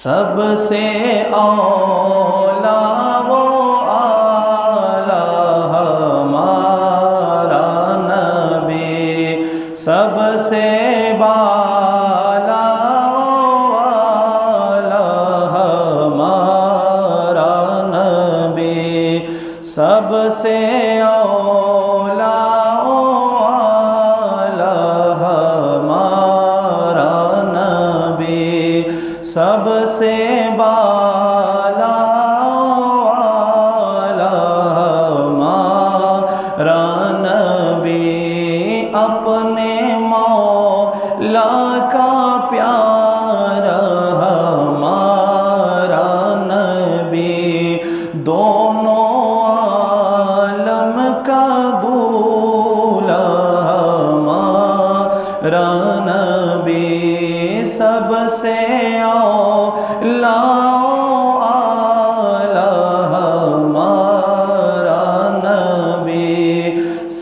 سب سے اولا وہ آلہ ہمارا نبی، سب سے بالا والا ہمارا نبی، سب سے اولا والا ہمارا نبی، سب سے بالا والا ہمارا نبی، اپنے مولا کا پیارا ہمارا نبی، دونوں عالم کا دولہا ہمارا نبی، سب سے اولا اعلیٰ ہمارا نبی،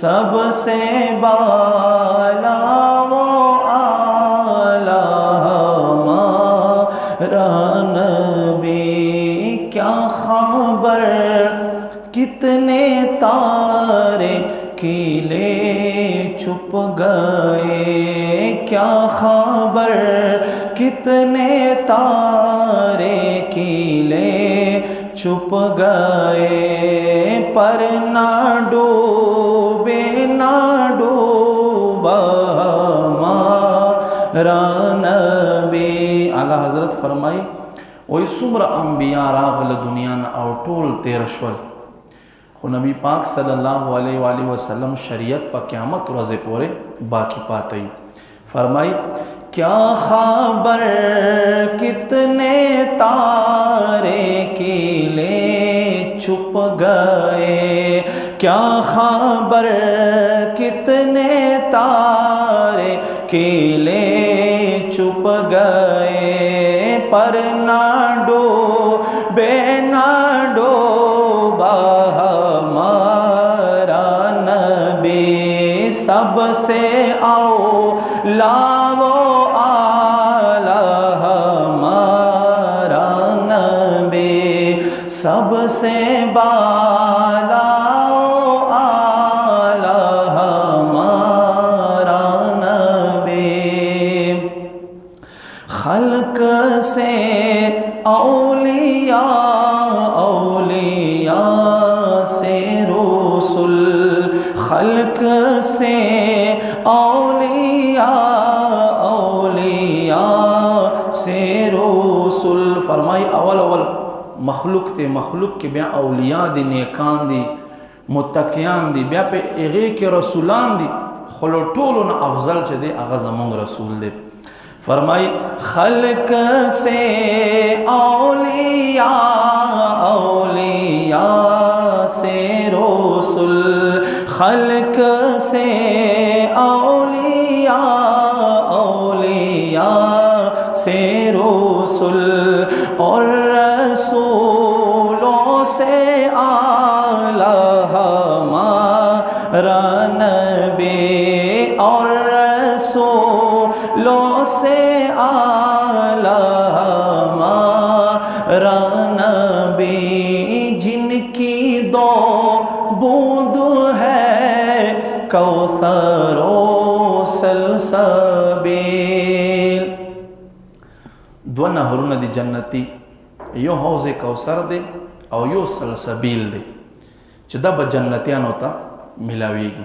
سب سے بالا اعلیٰ ہمارا نبی، کیا خبر کتنے تارے کیلے چھپ گئے، کیا خبر کتنے تارے کیلے چھپ گئے، پر نہ ڈوبے نہ ڈوبا ہمارا نبی۔ اعلیٰ حضرت فرمائی وہی سمر انبیاء راغل دنیا نا او ټول تیر شول، خو نبی پاک صلی اللہ علیہ وآلہ وسلم شریعت پا قیامت ورځې پورے باقی پاتی۔ فرمائی کیا خبر کتنے تارے کیلے چھپ گئے، کیا خبر کتنے تارے کیلے چھپ گئے، پر نہ ڈوبے نہ ڈوبا ہمارا نبی، سب سے اولا وہ اعلیٰ ہمارا نبی، سب سے بالا اعلیٰ ہمارا نبی، خلق سے اولیاء، اولیاء سے رسول، خلق سے اولیاء، اولیاء سے رسول۔ فرمائی اول مخلوق تے، مخلوق کے بیا اولیاء دی، نیکان دی، متقیان دی، بیا پہ اغی کے رسولان دی، خلو ټولو افضل چے دے اغا زمون رسول دے۔ فرمائی خلق سے اولیاء، اولیاء سے رسول، خلق سے اولیاء، اولیاء سے رسول، اور رسولوں سے اعلیٰ ہمارا نبی، اور رسولوں سے اعلیٰ ہمارا نبی، جن کی دو بوند ہے کوثر و سلسبیل، دو نہرون دی جنتی، you Hauz Kausar they O you سلسبیل دے، چھ دا با جنتیان ہوتا ملاوی گی۔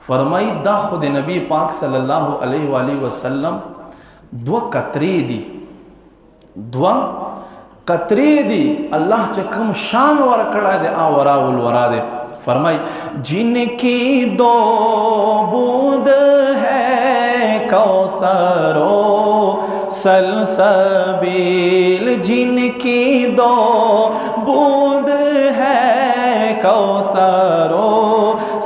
فرمائی دا خود نبی پاک صلی اللہ علیہ وآلہ وسلم دو قطری دی، دو قطری دی، اللہ چکم شان ورکڑا دے آورا والورا دے۔ فرمائی جن کی دو بود ہے کوثر و سلسبیل، جن کی دو بود ہے کوثر و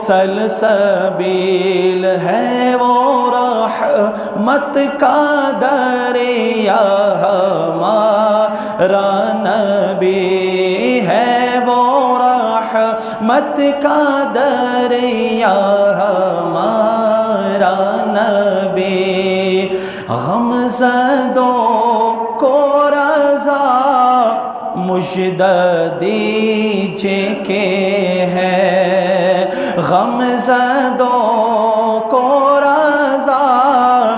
سلسبیل، ہے وہ رحمت کا دریا ہمارا نبی، ہے وہ رحمت کا دریا ہمارا نبی، غم زدوں کو رضا رضا مجھ دیجے کے ہے، غم زدوں کو رضا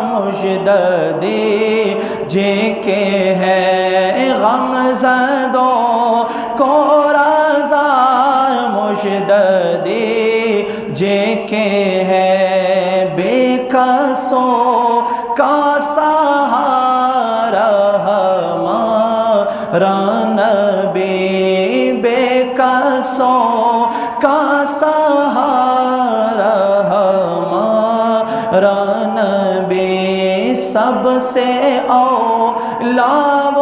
مجھ دیجے کے ہے، غم زدوں کو رضا مجھ دیجے کے ہے، بے کسوں کا سہارا ہمارا نبی، بے کسوں کا سہارا ہمارا نبی، سب سے اولا و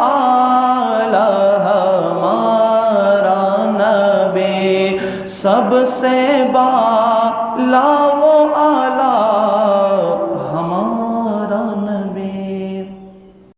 اعلی ہمارا نبی، سب سے بالا